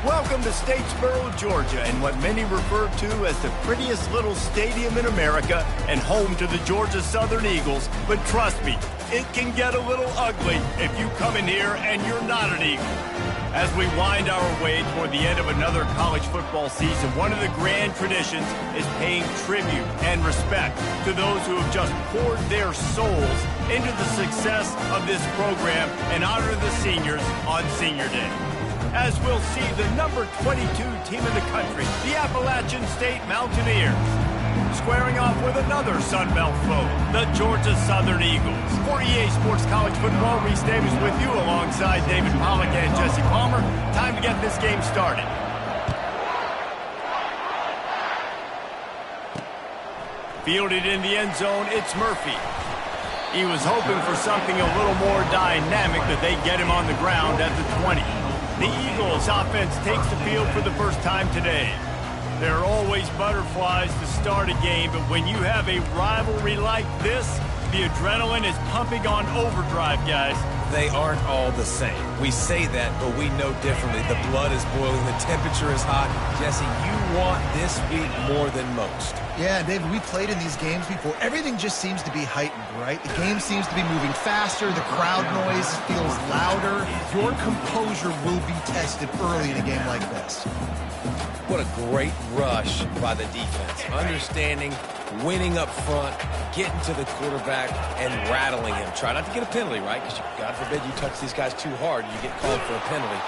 Welcome to Statesboro, Georgia, and what many refer to as the prettiest little stadium in America and home to the Georgia Southern Eagles. But trust me, it can get a little ugly if you come in here and you're not an Eagle. As we wind our way toward the end of another college football season, one of the grand traditions is paying tribute and respect to those who have just poured their souls into the success of this program and honor the seniors on Senior Day. As we'll see the number 22 team in the country, the Appalachian State Mountaineers, squaring off with another Sun Belt foe, the Georgia Southern Eagles. For EA Sports College Football, Reese Davis with you alongside David Pollack and Jesse Palmer. Time to get this game started. Fielded in the end zone, it's Murphy. He was hoping for something a little more dynamic, but they get him on the ground at the 20. The Eagles offense takes the field for the first time today. There are always butterflies to start a game, but when you have a rivalry like this, the adrenaline is pumping on overdrive, guys. They aren't all the same. We say that, but we know differently. The blood is boiling, the temperature is hot. Jesse, you want this week more than most. Yeah, David, we played in these games before. Everything just seems to be heightened, right? The game seems to be moving faster. The crowd noise feels louder. Your composure will be tested early in a game like this. What a great rush by the defense. Understanding, winning up front, getting to the quarterback, and rattling him. Try not to get a penalty, right? Because God forbid you touch these guys too hard, you get called for a penalty.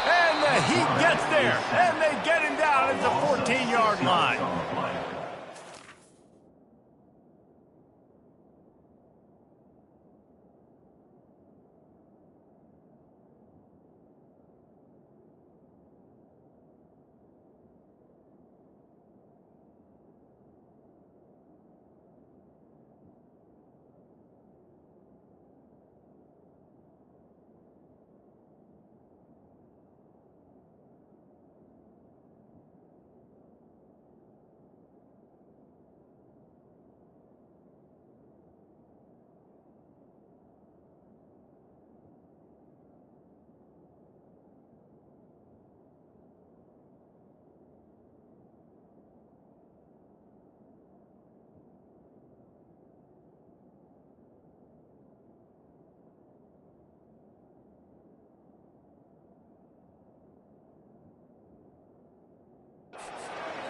And the Heat gets there, and they get him down at the 14-yard line.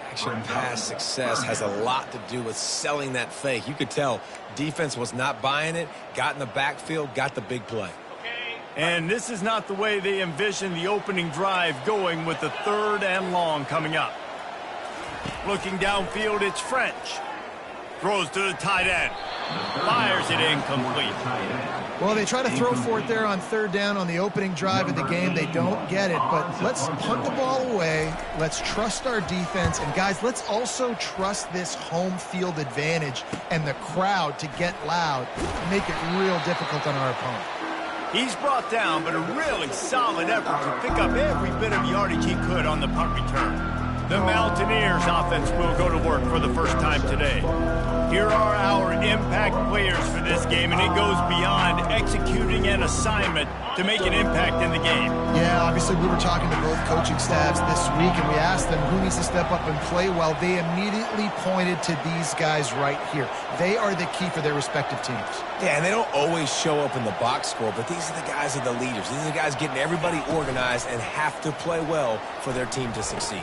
Action pass success has a lot to do with selling that fake. You could tell defense was not buying it, got in the backfield, got the big play. And this is not the way they envision the opening drive going with the 3rd and long coming up. Looking downfield, it's French. Throws to the tight end. Fires it incomplete. Well, they try to throw for it there on 3rd down on the opening drive of the game. They don't get it, but let's punt the ball away. Let's trust our defense. And, guys, let's also trust this home field advantage and the crowd to get loud and make it real difficult on our opponent. He's brought down, but a really solid effort to pick up every bit of yardage he could on the punt return. The Mountaineers offense will go to work for the first time today. Here are our impact players for this game, and it goes beyond executing an assignment to make an impact in the game. Yeah, obviously we were talking to both coaching staffs this week, and we asked them who needs to step up and play well. They immediately pointed to these guys right here. They are the key for their respective teams. Yeah, and they don't always show up in the box score, but these are the guys that are the leaders. These are the guys getting everybody organized and have to play well for their team to succeed.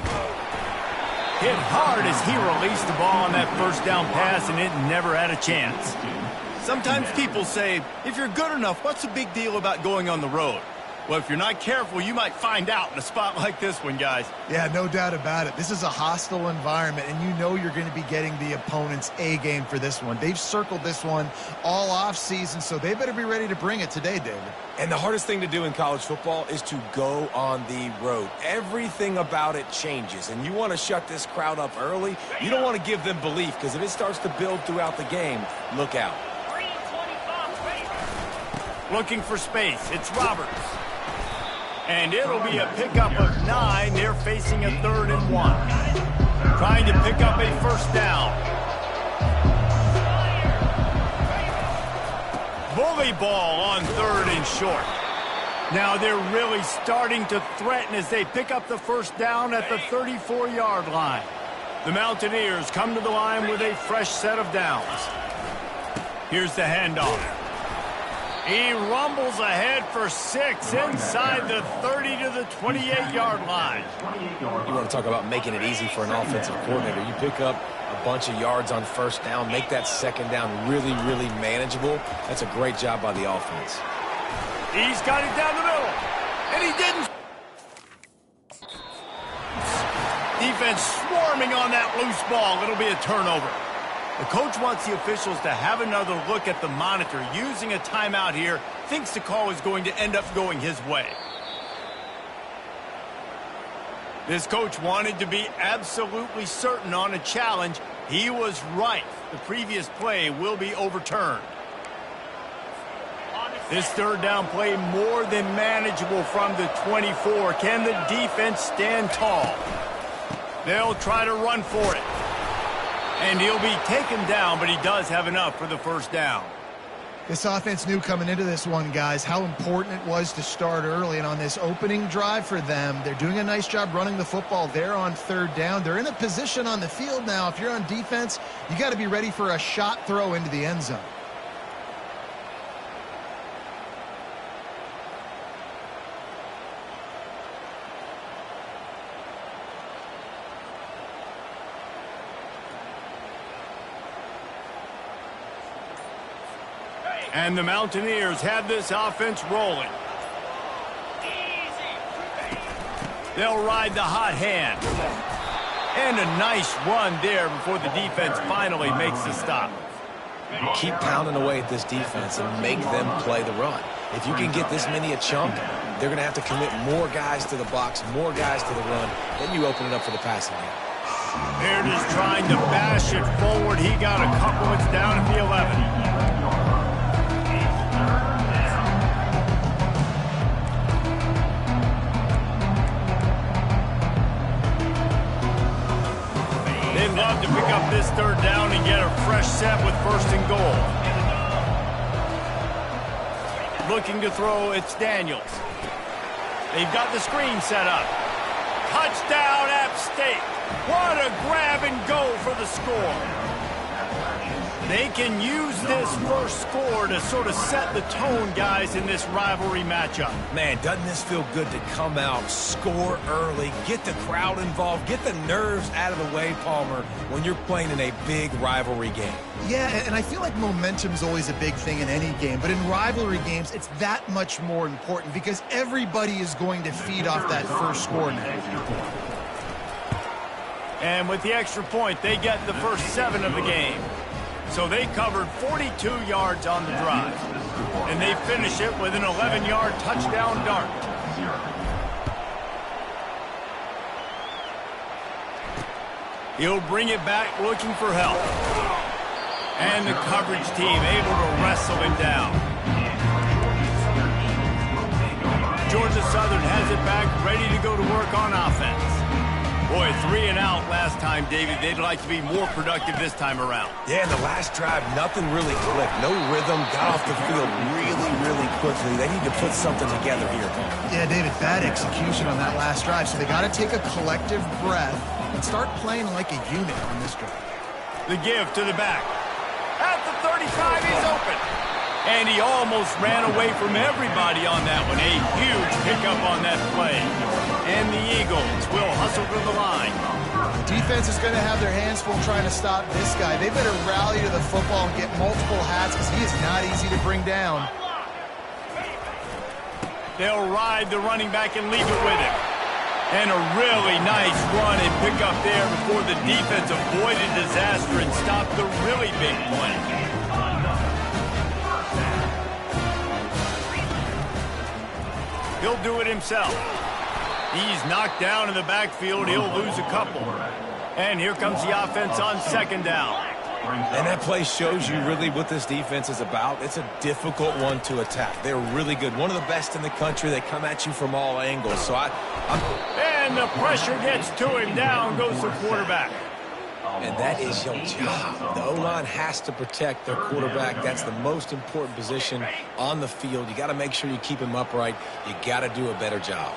Hit hard as he released the ball on that first down pass, and it never had a chance. Sometimes people say, if you're good enough, what's the big deal about going on the road? Well, if you're not careful, you might find out in a spot like this one, guys. Yeah, no doubt about it. This is a hostile environment, and you know you're going to be getting the opponent's A game for this one. They've circled this one all offseason, so they better be ready to bring it today, David. And the hardest thing to do in college football is to go on the road. Everything about it changes, and you want to shut this crowd up early. You don't want to give them belief, because if it starts to build throughout the game, look out. Looking for space. It's Roberts. And it'll be a pickup of 9. They're facing a 3rd and 1. Trying to pick up a first down. Bully ball on 3rd and short. Now they're really starting to threaten as they pick up the first down at the 34-yard line. The Mountaineers come to the line with a fresh set of downs. Here's the handoff. He rumbles ahead for 6 inside the 30 to the 28-yard line. You want to talk about making it easy for an offensive coordinator. You pick up a bunch of yards on first down, make that second down really, really manageable. That's a great job by the offense. He's got it down the middle, and he didn't. Defense swarming on that loose ball. It'll be a turnover. The coach wants the officials to have another look at the monitor. Using a timeout here, thinks the call is going to end up going his way. This coach wanted to be absolutely certain on a challenge. He was right. The previous play will be overturned. This third down play more than manageable from the 24. Can the defense stand tall? They'll try to run for it. And he'll be taken down, but he does have enough for the first down. This offense knew coming into this one, guys, how important it was to start early. And on this opening drive for them, they're doing a nice job running the football. They're on third down. They're in a position on the field now. If you're on defense, you got to be ready for a shot throw into the end zone. And the Mountaineers have this offense rolling. They'll ride the hot hand. And a nice run there before the defense finally makes the stop. Keep pounding away at this defense and make them play the run. If you can get this many a chunk, they're going to have to commit more guys to the box, more guys to the run. Then you open it up for the passing game. They're just trying to bash it forward. He got a couple. It's down at the 11. They'd love to pick up this third down and get a fresh set with first and goal. Looking to throw, it's Daniels. They've got the screen set up. Touchdown, App State. What a grab and go for the score. They can use this first score to sort of set the tone, guys, in this rivalry matchup. Man, doesn't this feel good to come out, score early, get the crowd involved, get the nerves out of the way, Palmer, when you're playing in a big rivalry game? Yeah, and I feel like momentum's always a big thing in any game, but in rivalry games, it's that much more important because everybody is going to feed off that first score now. And with the extra point, they get the first 7 of the game. So they covered 42 yards on the drive. And they finish it with an 11-yard touchdown dart. He'll bring it back looking for help. And the coverage team able to wrestle him down. Georgia Southern has it back, ready to go to work on offense. Boy, 3 and out last time, David. They'd like to be more productive this time around. Yeah, in the last drive, nothing really clicked. No rhythm, got off the field really, really quickly. They need to put something together here. Yeah, David, bad execution on that last drive. So they got to take a collective breath and start playing like a unit on this drive. The give to the back. At the 35, he's open. And he almost ran away from everybody on that one. A huge pickup on that play. And the Eagles will hustle to the line. Defense is going to have their hands full trying to stop this guy. They better rally to the football and get multiple hats because he is not easy to bring down. They'll ride the running back and leave it with him. And a really nice run and pick up there before the defense avoided disaster and stopped the really big play. He'll do it himself. He's knocked down in the backfield. He'll lose a couple. And here comes the offense on second down. And that play shows you really what this defense is about. It's a difficult one to attack. They're really good. One of the best in the country. They come at you from all angles. So And the pressure gets to him. Down goes the quarterback. And that is your job. The O-line has to protect their quarterback. That's the most important position on the field. You got to make sure you keep him upright. You got to do a better job.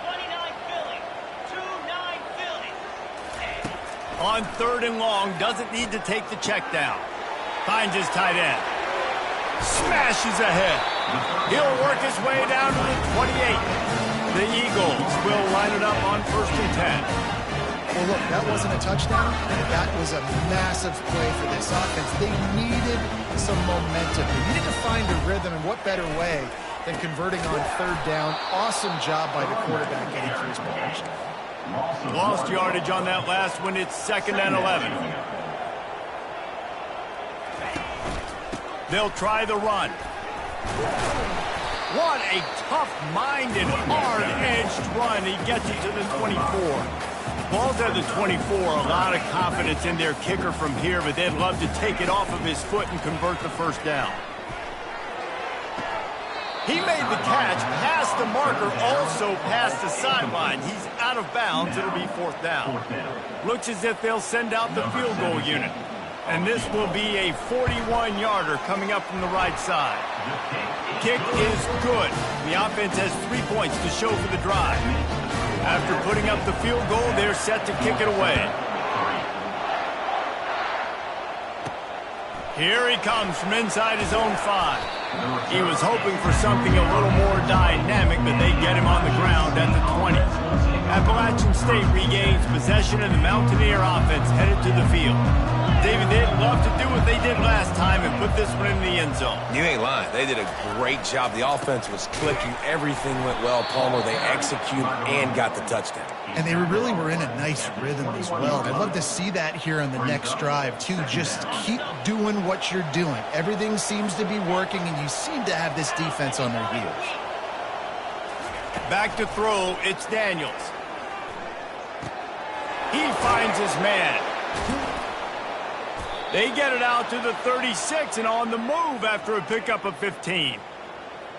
On 3rd and long, doesn't need to take the check down. Finds his tight end. Smashes ahead. He'll work his way down to the 28. The Eagles will line it up on 1st and 10. Well, look, that wasn't a touchdown. That was a massive play for this offense. They needed some momentum. They needed to find a rhythm, and what better way than converting on 3rd down. Awesome job by the quarterback getting through his progression. Lost yardage on that last one. It's 2nd and 11. They'll try the run. What a tough-minded, hard-edged run. He gets it to the 24. Ball's at the 24. A lot of confidence in their kicker from here, but they'd love to take it off of his foot and convert the 1st down. He made the catch, past the marker, also past the sideline. He's out of bounds. It'll be 4th down. Looks as if they'll send out the field goal unit. And this will be a 41-yarder coming up from the right side. Kick is good. The offense has 3 points to show for the drive. After putting up the field goal, they're set to kick it away. Here he comes from inside his own 5. He was hoping for something a little more dynamic, but they get him on the ground at the 20. Appalachian State regains possession, and the Mountaineer offense headed to the field. David, they'd love to do what they did last time and put this one in the end zone. You ain't lying. They did a great job. The offense was clicking. Everything went well, Palmer. They executed and got the touchdown. And they really were in a nice rhythm as well. I'd love to see that here on the next drive, too. Just keep doing what you're doing. Everything seems to be working, and you seem to have this defense on their heels. Back to throw, it's Daniels. He finds his man. They get it out to the 36 and on the move after a pickup of 15.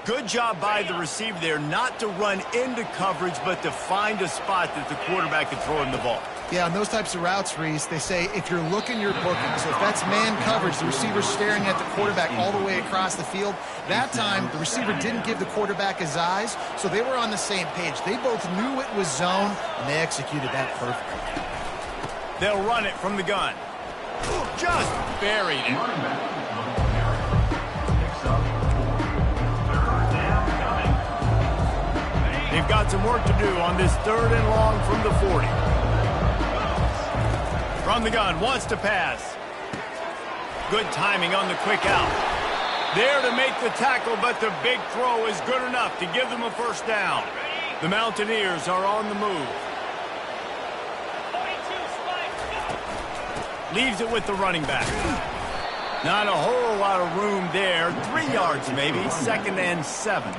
Good job by the receiver there not to run into coverage, but to find a spot that the quarterback can throw him the ball. Yeah, on those types of routes, Reese, they say if you're looking, you're booking. So if that's man coverage, the receiver's staring at the quarterback all the way across the field. That time, the receiver didn't give the quarterback his eyes, so they were on the same page. They both knew it was zone, and they executed that perfectly. They'll run it from the gun. Just buried it. They've got some work to do on this 3rd and long from the 40. From the gun, wants to pass. Good timing on the quick out. There to make the tackle, but the big throw is good enough to give them a 1st down. The Mountaineers are on the move. Leaves it with the running back. Not a whole lot of room there. 3 yards maybe. 2nd and 7.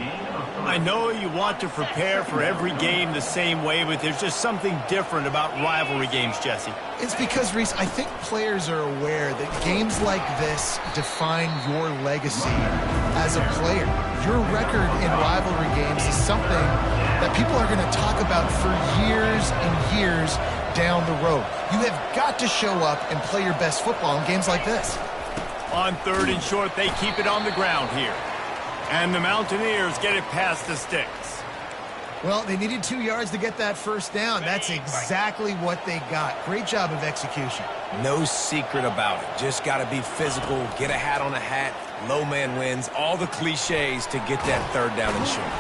I know you want to prepare for every game the same way, but there's just something different about rivalry games, Jesse. It's because, Reese, I think players are aware that games like this define your legacy as a player. Your record in rivalry games is something that people are going to talk about for years and years down the road. You have got to show up and play your best football in games like this. On 3rd and short, they keep it on the ground here. And the Mountaineers get it past the sticks. Well, they needed 2 yards to get that 1st down. That's exactly what they got. Great job of execution. No secret about it. Just got to be physical, get a hat on a hat, low man wins, all the cliches to get that 3rd down and short.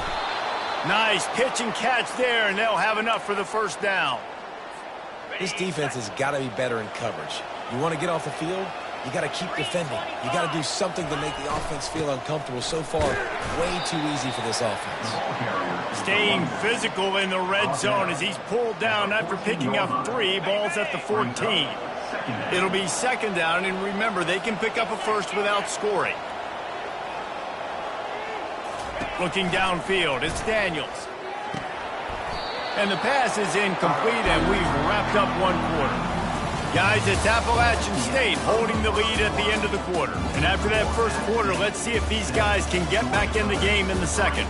Nice pitch and catch there, and they'll have enough for the 1st down. This defense has got to be better in coverage. You want to get off the field? You got to keep defending. You got to do something to make the offense feel uncomfortable. So far, way too easy for this offense. Staying physical in the red zone as he's pulled down after picking up 3. Balls at the 14. It'll be 2nd down, and remember, they can pick up a 1st without scoring. Looking downfield, it's Daniels. And the pass is incomplete, and we've wrapped up 1 quarter. Guys, it's Appalachian State holding the lead at the end of the quarter. And after that 1st quarter, let's see if these guys can get back in the game in the 2nd.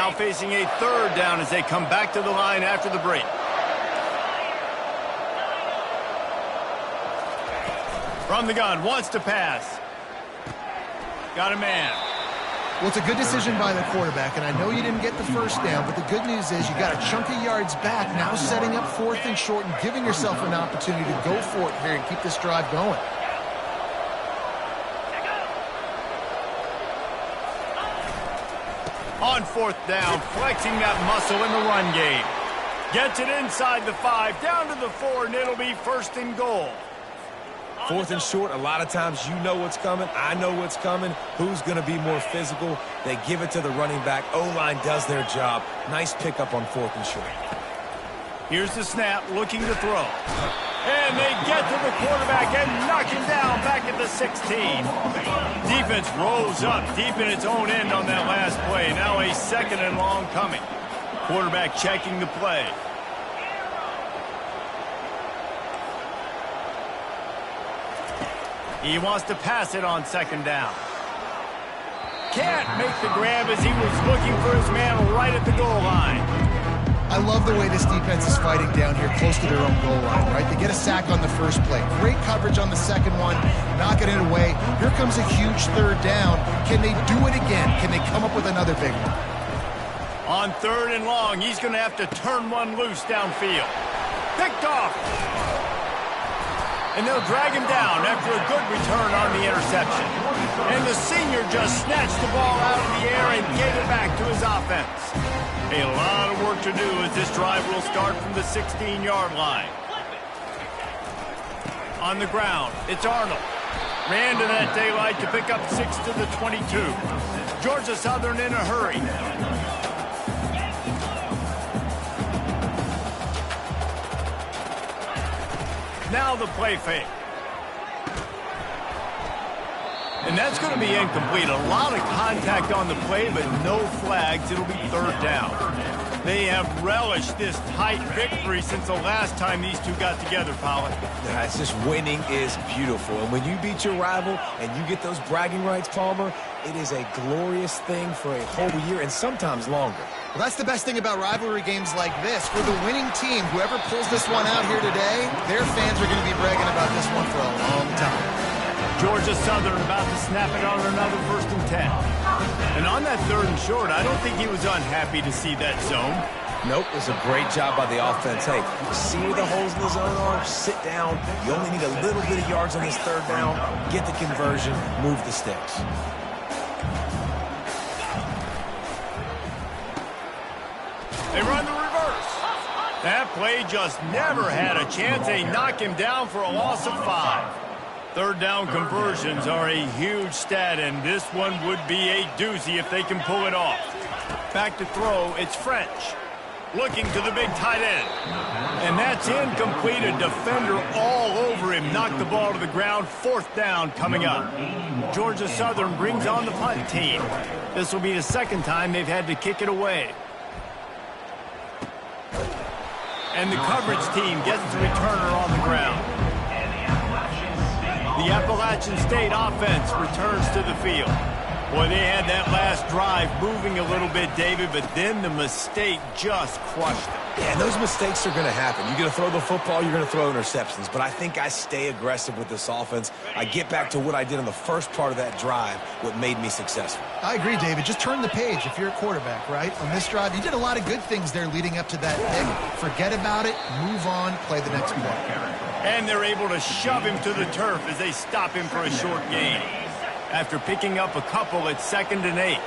now facing a third down as they come back to the line after the break. From the gun, wants to pass. Got a man. Well, it's a good decision by the quarterback, and I know you didn't get the first down, but the good news is you got a chunk of yards back, now setting up 4th and short and giving yourself an opportunity to go for it here and keep this drive going. On 4th down, flexing that muscle in the run game. Gets it inside the 5, down to the 4, and it'll be 1st and goal. 4th and short, a lot of times you know what's coming. I know what's coming. Who's going to be more physical? They give it to the running back. O-line does their job. Nice pickup on 4th and short. Here's the snap, looking to throw. And they get to the quarterback and knock him down back at the 16. Defense rolls up deep in its own end on that last play. Now a 2nd and long coming. Quarterback checking the play. He wants to pass it on 2nd down. Can't make the grab as he was looking for his man right at the goal line. I love the way this defense is fighting down here close to their own goal line, right? They get a sack on the first play. Great coverage on the second one, knocking it away. Here comes a huge 3rd down. Can they do it again? Can they come up with another big one? On 3rd and long, he's going to have to turn one loose downfield. Picked off. And they'll drag him down after a good return on the interception. And the senior just snatched the ball out of the air and gave it back to his offense. A lot of work to do as this drive will start from the 16-yard line. On the ground, it's Arnold. Ran to that daylight to pick up 6 to the 22. Georgia Southern in a hurry. Now the play fake. And that's going to be incomplete. A lot of contact on the play, but no flags. It'll be 3rd down. They have relished this tight victory since the last time these two got together, Pollard. Yeah, it's just winning is beautiful. And when you beat your rival and you get those bragging rights, Palmer, it is a glorious thing for a whole year and sometimes longer. Well, that's the best thing about rivalry games like this. For the winning team, whoever pulls this one out here today, their fans are going to be bragging about this one for a long time. Georgia Southern about to snap it on another 1st and 10. And on that 3rd and short, I don't think he was unhappy to see that zone. Nope, it's a great job by the offense. Hey, see where the holes in the zone are, sit down. You only need a little bit of yards on this 3rd down. Get the conversion, move the sticks. They run the reverse. That play just never had a chance. They knock him down for a loss of 5. 3rd down conversions are a huge stat, and this one would be a doozy if they can pull it off. Back to throw, it's French. Looking to the big tight end. And that's incomplete. A defender all over him. Knocked the ball to the ground. 4th down coming up. Georgia Southern brings on the punt team. This will be the 2nd time they've had to kick it away. And the coverage team gets the returner on the ground. The Appalachian State offense returns to the field. Boy, they had that last drive moving a little bit, David, but then the mistake just crushed them. Yeah, those mistakes are going to happen. You're going to throw the football, you're going to throw interceptions. But I think I stay aggressive with this offense. I get back to what I did in the first part of that drive, what made me successful. I agree, David. Just turn the page if you're a quarterback, right? On this drive, you did a lot of good things there leading up to that pick. Forget about it, move on, play the next play. And they're able to shove him to the turf as they stop him for a short gain. After picking up a couple at 2nd and 8.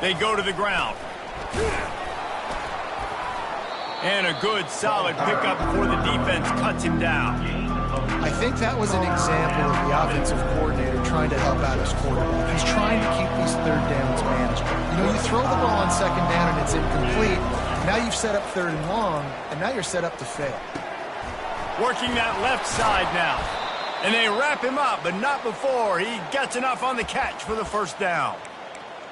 They go to the ground. And a good, solid pickup before the defense cuts him down. I think that was an example of the offensive coordinator trying to help out his quarterback. He's trying to keep these 3rd downs manageable. You know, you throw the ball on 2nd down and it's incomplete. Now you've set up 3rd and long, and now you're set up to fail. Working that left side now. And they wrap him up, but not before he gets enough on the catch for the 1st down.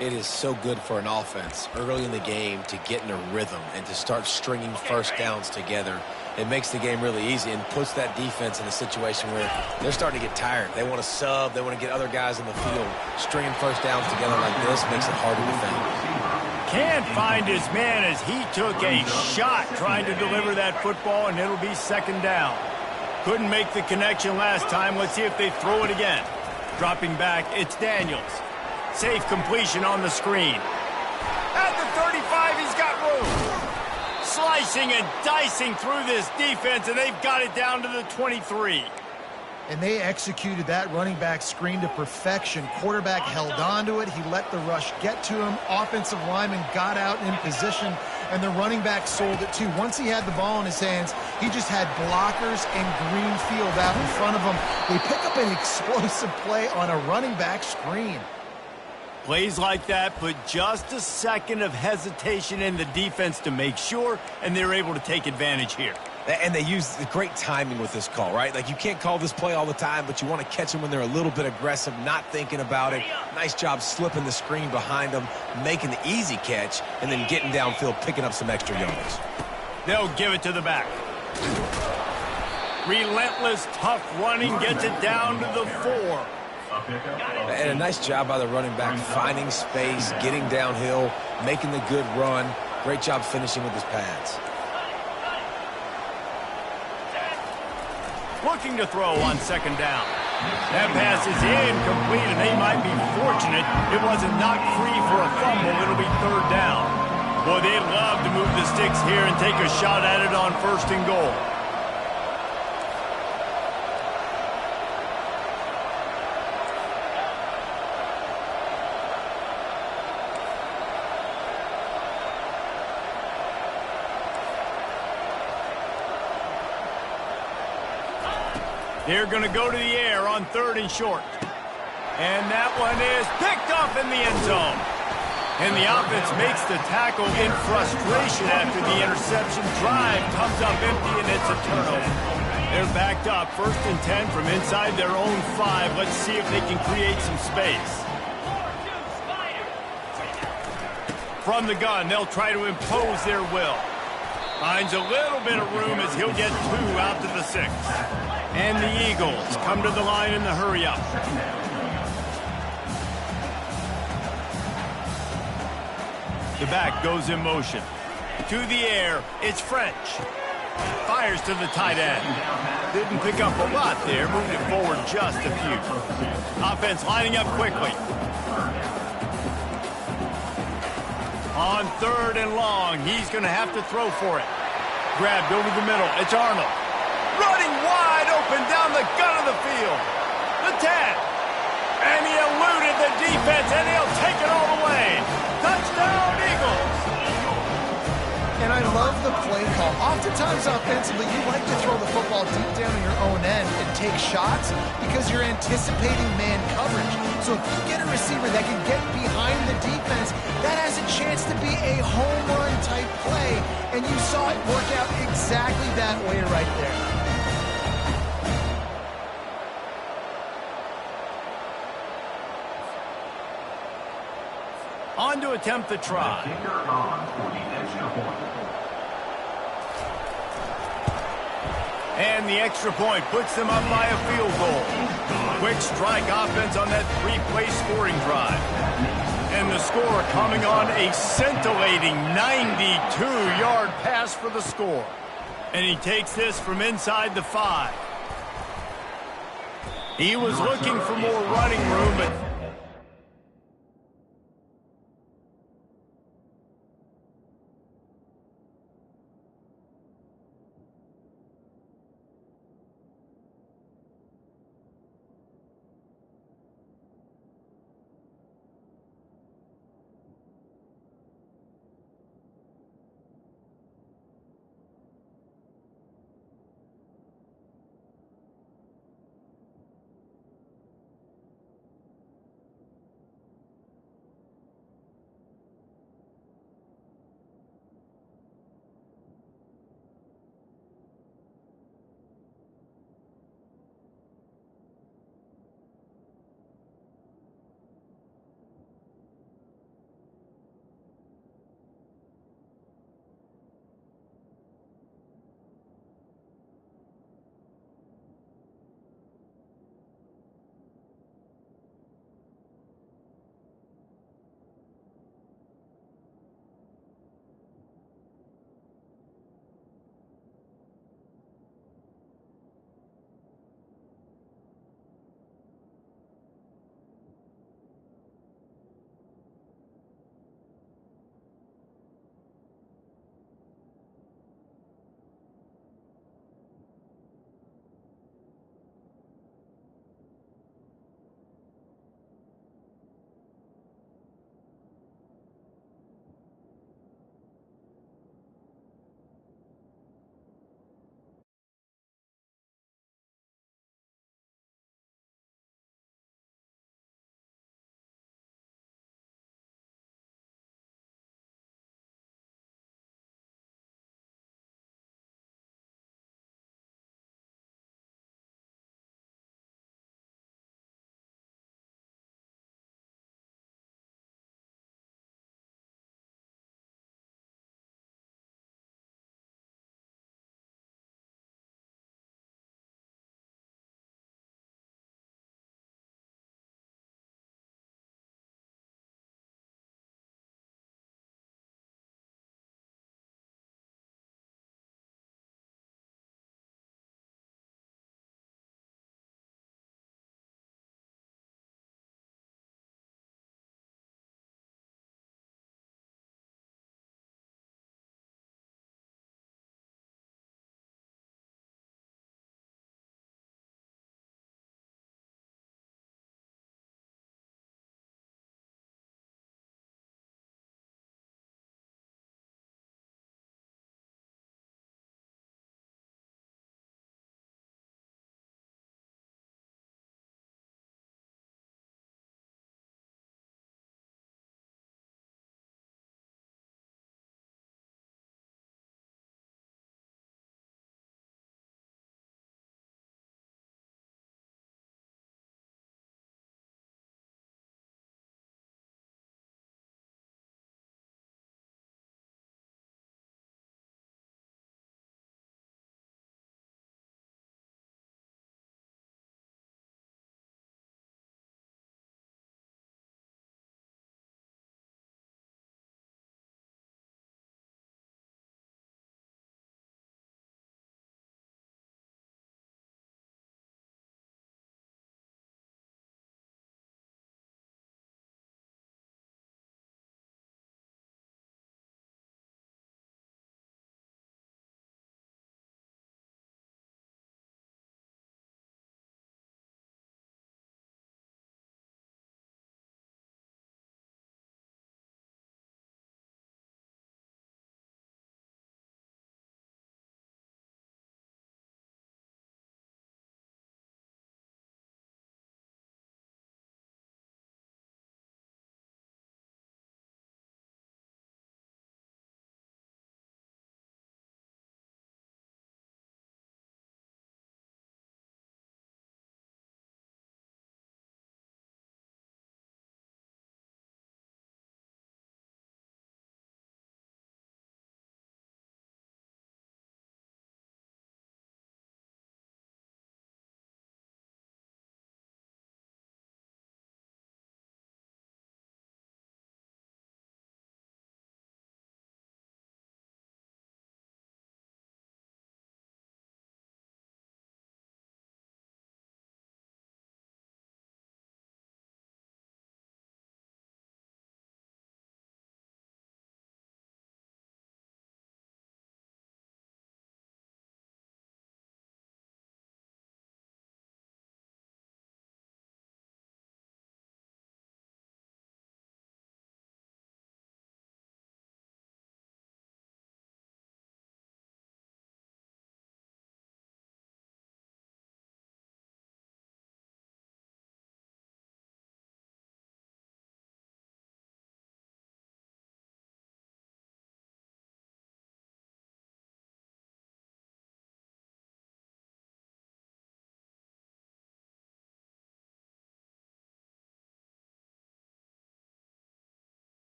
It is so good for an offense early in the game to get in a rhythm and to start stringing 1st downs together. it makes the game really easy and puts that defense in a situation where they're starting to get tired. They want to sub. They want to get other guys in the field. Stringing first downs together like this makes it hard to defend. Can't find his man as he took a shot trying to deliver that football, and it'll be second down. Couldn't make the connection last time. Let's see if they throw it again. Dropping back, it's Daniels. Safe completion on the screen. At the 35, he's got room. Slicing and dicing through this defense, and they've got it down to the 23. And they executed that running back screen to perfection. Quarterback held on to it. He let the rush get to him. Offensive lineman got out in position, and the running back sold it too. Once he had the ball in his hands, he just had blockers and green field out in front of him. They pick up an explosive play on a running back screen. Plays like that put just a second of hesitation in the defense to make sure, and they're able to take advantage here. And they use the great timing with this call, right? Like, you can't call this play all the time, but you want to catch them when they're a little bit aggressive, not thinking about it. Nice job slipping the screen behind them, making the easy catch, and then getting downfield, picking up some extra yards. They'll give it to the back. Relentless, tough running gets it down to the 4. And a nice job by the running back, finding space, getting downhill, making the good run. Great job finishing with his pads. Looking to throw on second down. That pass is incomplete, and they might be fortunate it wasn't knocked free for a fumble. It'll be third down. Boy, they'd love to move the sticks here and take a shot at it on first and goal. They're going to go to the air on third and short. And that one is picked off in the end zone. And the offense makes the tackle in frustration after the interception. Drive comes up empty, and it's a turnover. They're backed up, 1st and 10 from inside their own 5. Let's see if they can create some space. From the gun, they'll try to impose their will. Finds a little bit of room as he'll get 2 out to the 6. And the Eagles come to the line in the hurry-up. The back goes in motion. To the air, it's French. Fires to the tight end. Didn't pick up a lot there, moved it forward just a few. Offense lining up quickly. On third and long, he's going to have to throw for it. Grabbed over the middle, it's Arnold. Running wide open down the gun of the field. The 10. And he eluded the defense, and he'll take it all the way. Touchdown, Eagles. And I love the play call. Oftentimes offensively, you like to throw the football deep down in your own end and take shots because you're anticipating man coverage. So if you get a receiver that can get behind the defense, that has a chance to be a home run type play. And you saw it work out exactly that way right there. On to attempt the try. And the extra point puts them up by a field goal. Quick strike offense on that 3-play scoring drive. And the score coming on a scintillating 92-yard pass for the score. And he takes this from inside the 5. He was looking for more running room, but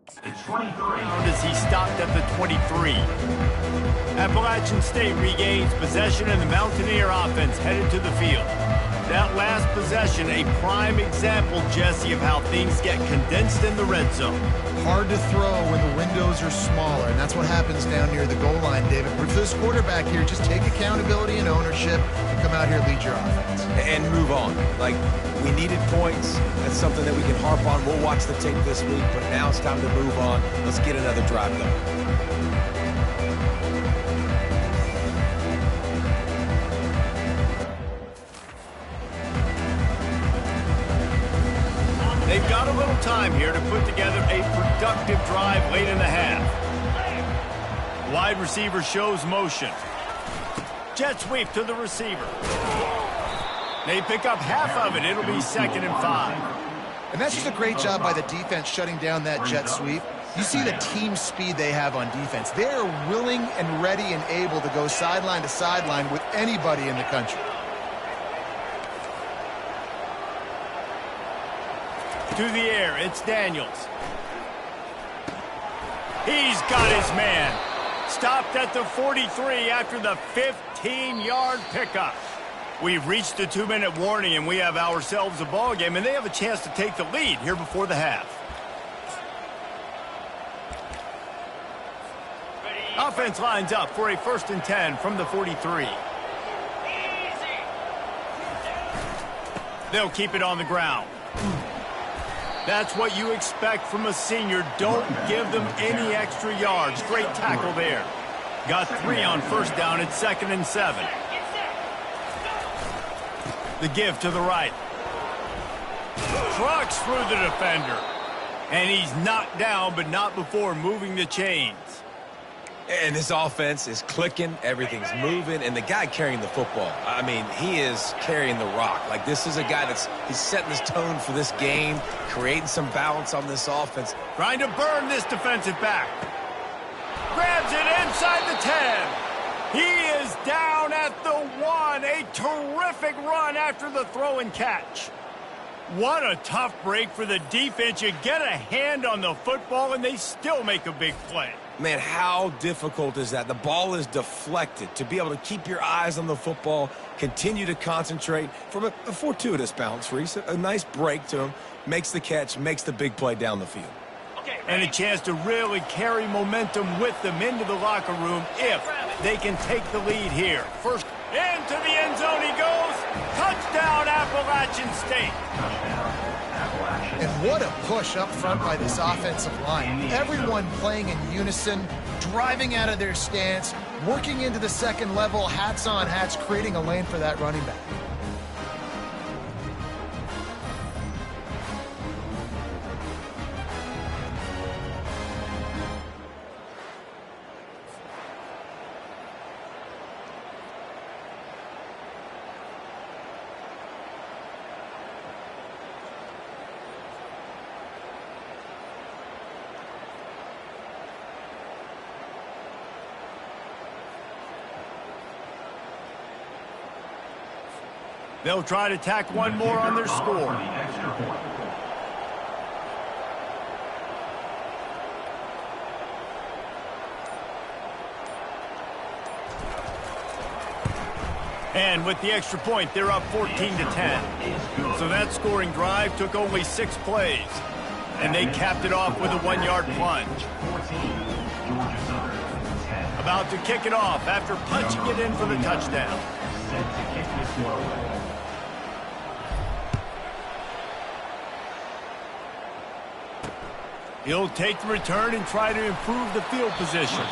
It's 23. As he stopped at the 23. Appalachian State regains possession and the Mountaineer offense headed to the field. That last possession, a prime example, Jesse, of how things get condensed in the red zone. Hard to throw when the windows are smaller, and that's what happens down near the goal line, David. But for this quarterback here, just take accountability and ownership and come out here and lead your offense. And move on. Like, we needed points. That's something that we can harp on. We'll watch the tape this week, but now it's time to move on. Let's get another drive going. They've got a little time here to put together a productive drive late in the half. Wide receiver shows motion. Jet sweep to the receiver. They pick up half of it. It'll be 2nd and 5. And that's just a great job by the defense shutting down that jet sweep. You see the team speed they have on defense. They are willing and ready and able to go sideline to sideline with anybody in the country. To the air, it's Daniels. He's got his man. Stopped at the 43 after the 15-yard pickup. We've reached the 2-minute warning, and we have ourselves a ball game, and they have a chance to take the lead here before the half. Offense lines up for a 1st and 10 from the 43. They'll keep it on the ground. That's what you expect from a senior. Don't give them any extra yards. Great tackle there. Got 3 on 1st down. It's 2nd and 7. The give to the right. Trucks through the defender. And he's knocked down, but not before moving the chains. And this offense is clicking, everything's moving, and the guy carrying the football, I mean, he is carrying the rock. Like, this is a guy he's setting this tone for this game, creating some balance on this offense. Trying to burn this defensive back. Grabs it inside the 10. He is down at the 1. A terrific run after the throw and catch. What a tough break for the defense. You get a hand on the football, and they still make a big play. Man, how difficult is that? The ball is deflected. To be able to keep your eyes on the football, continue to concentrate from a fortuitous bounce, Reese. A nice break to him, makes the catch, makes the big play down the field. And a chance to really carry momentum with them into the locker room if they can take the lead here. First, into the end zone he goes. Touchdown, Appalachian State. And what a push up front by this offensive line. Everyone playing in unison, driving out of their stance, working into the second level, hats on hats, creating a lane for that running back. They'll try to tack one more on their score. And with the extra point, they're up 14-10. So that scoring drive took only 6 plays. And they capped it off with a 1-yard plunge. About to kick it off after punching it in for the touchdown. He'll take the return and try to improve the field position.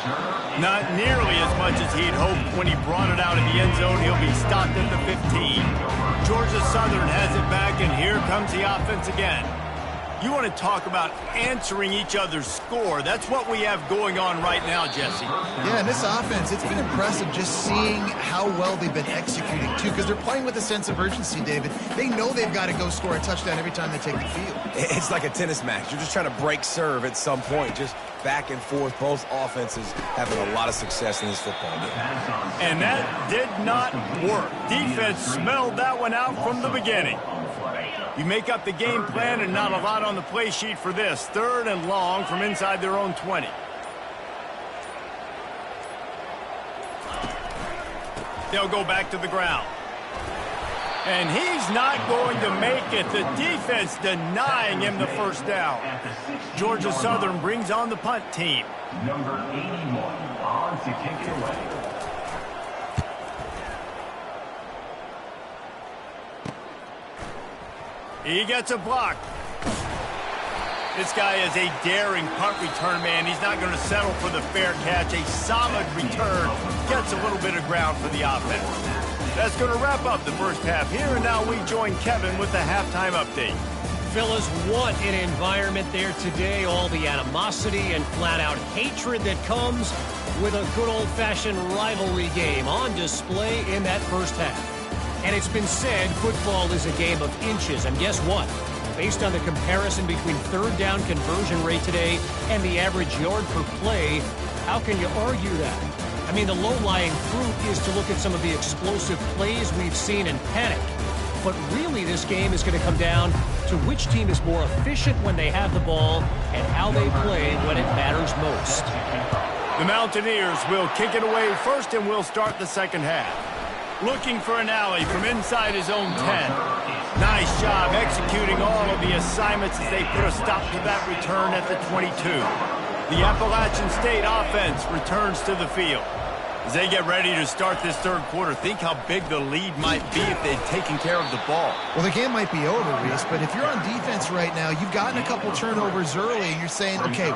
Not nearly as much as he'd hoped when he brought it out of the end zone. He'll be stopped at the 15. Georgia Southern has it back, and here comes the offense again. You want to talk about answering each other's score. That's what we have going on right now, Jesse. Yeah, and this offense, it's been impressive just seeing how well they've been executing, too, because they're playing with a sense of urgency, David. They know they've got to go score a touchdown every time they take the field. It's like a tennis match. You're just trying to break serve at some point, just back and forth. Both offenses having a lot of success in this football game. And that did not work. Defense smelled that one out from the beginning. You make up the game plan and not a lot on the play sheet for this. 3rd and long from inside their own 20. They'll go back to the ground. And he's not going to make it. The defense denying him the first down. Georgia Southern brings on the punt team. Number 81 on to kick it away. He gets a block. This guy is a daring punt return man. He's not going to settle for the fair catch. A solid return. Gets a little bit of ground for the offense. That's going to wrap up the first half here, and now we join Kevin with the halftime update. Fellas, what an environment there today. All the animosity and flat-out hatred that comes with a good old-fashioned rivalry game on display in that first half. And it's been said football is a game of inches, and guess what? Based on the comparison between third down conversion rate today and the average yard per play, how can you argue that? I mean, the low-lying fruit is to look at some of the explosive plays we've seen and panic. But really, this game is going to come down to which team is more efficient when they have the ball and how they play when it matters most. The Mountaineers will kick it away first, and we'll start the second half. Looking for an alley from inside his own 10. Nice job executing all of the assignments as they put a stop to that return at the 22. The Appalachian State offense returns to the field. As they get ready to start this third quarter, think how big the lead might be if they'd taken care of the ball. Well, the game might be over, Reese, but if you're on defense right now, you've gotten a couple turnovers early, and you're saying, okay,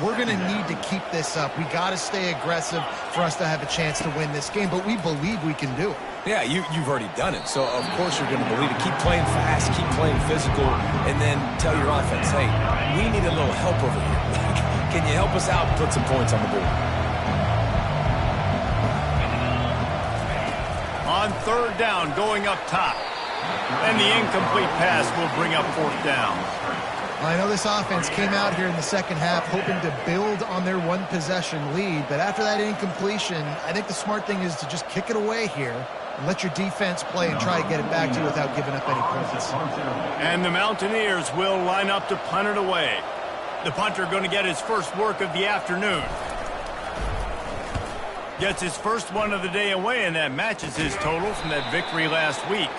we're going to need to keep this up. We got to stay aggressive for us to have a chance to win this game, but we believe we can do it. Yeah, you've already done it. So, of course, you're going to believe it. Keep playing fast, keep playing physical, and then tell your offense, hey, we need a little help over here. Can you help us out and put some points on the board? On third down, going up top. And the incomplete pass will bring up fourth down. I know this offense came out here in the second half hoping to build on their one-possession lead, but after that incompletion, I think the smart thing is to just kick it away here and let your defense play and try to get it back to you without giving up any points. And the Mountaineers will line up to punt it away. The punter going to get his first work of the afternoon. Gets his first one of the day away, and that matches his total from that victory last week.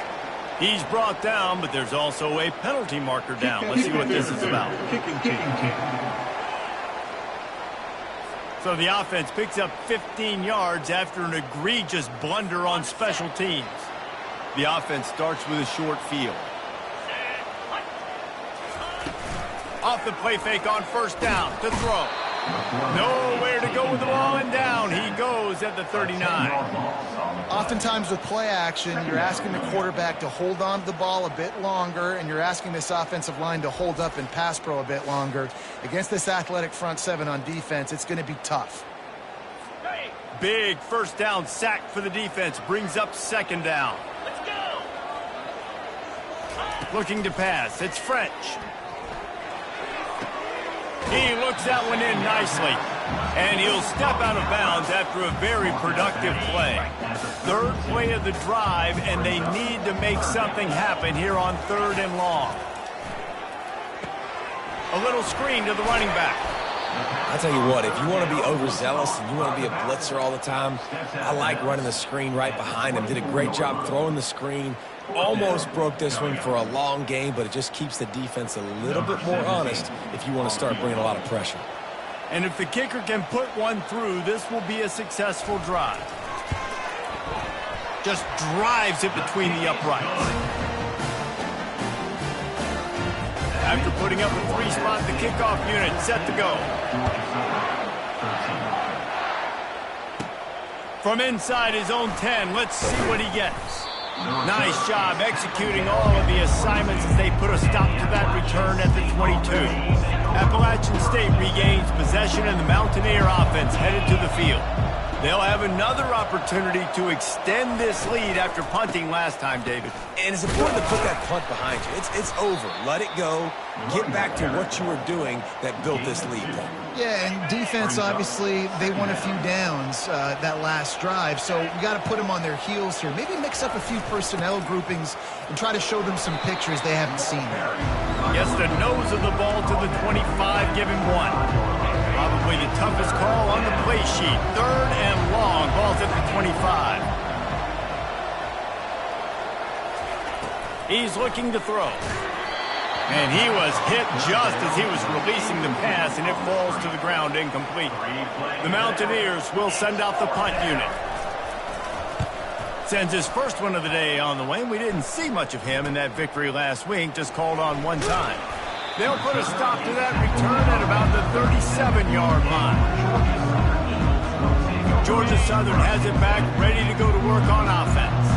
He's brought down, but there's also a penalty marker down. Let's see what this is about. So the offense picks up 15 yards after an egregious blunder on special teams. The offense starts with a short field. Off the play fake on first down to throw. Nowhere to go with the ball, and down he goes at the 39. Oftentimes with play action, you're asking the quarterback to hold on to the ball a bit longer, and you're asking this offensive line to hold up and pass pro a bit longer. Against this athletic front seven on defense, it's going to be tough. Big first down sack for the defense brings up second down. Let's go. Looking to pass. It's French. He looks that one in nicely. And he'll step out of bounds after a very productive play. Third play of the drive, and they need to make something happen here on third and long. A little screen to the running back. I'll tell you what, if you want to be overzealous and you want to be a blitzer all the time, I like running the screen right behind him. Did a great job throwing the screen. Almost broke this one for a long game, but it just keeps the defense a little bit more honest if you want to start bringing a lot of pressure. And if the kicker can put one through, this will be a successful drive. Just drives it between the uprights. After putting up a three-spot, the kickoff unit set to go. From inside his own 10, let's see what he gets. Nice job executing all of the assignments as they put a stop to that return at the 22. Appalachian State regains possession, and the Mountaineer offense headed to the field. They'll have another opportunity to extend this lead after punting last time, David. And it's important to put that punt behind you. It's over. Let it go. Get back to what you were doing that built this lead. Yeah, and defense, obviously, they won a few downs that last drive, so we got to put them on their heels here. Maybe mix up a few personnel groupings and try to show them some pictures they haven't seen yet. Gets the nose of the ball to the 25, give him 1. Probably the toughest call on the play sheet. 3rd and long. Ball's at the 25. He's looking to throw. And he was hit just as he was releasing the pass, and it falls to the ground incomplete. The Mountaineers will send out the punt unit. Sends his first one of the day on the way, and we didn't see much of him in that victory last week, just called on one time. They'll put a stop to that return at about the 37-yard line. Georgia Southern has it back, ready to go to work on offense.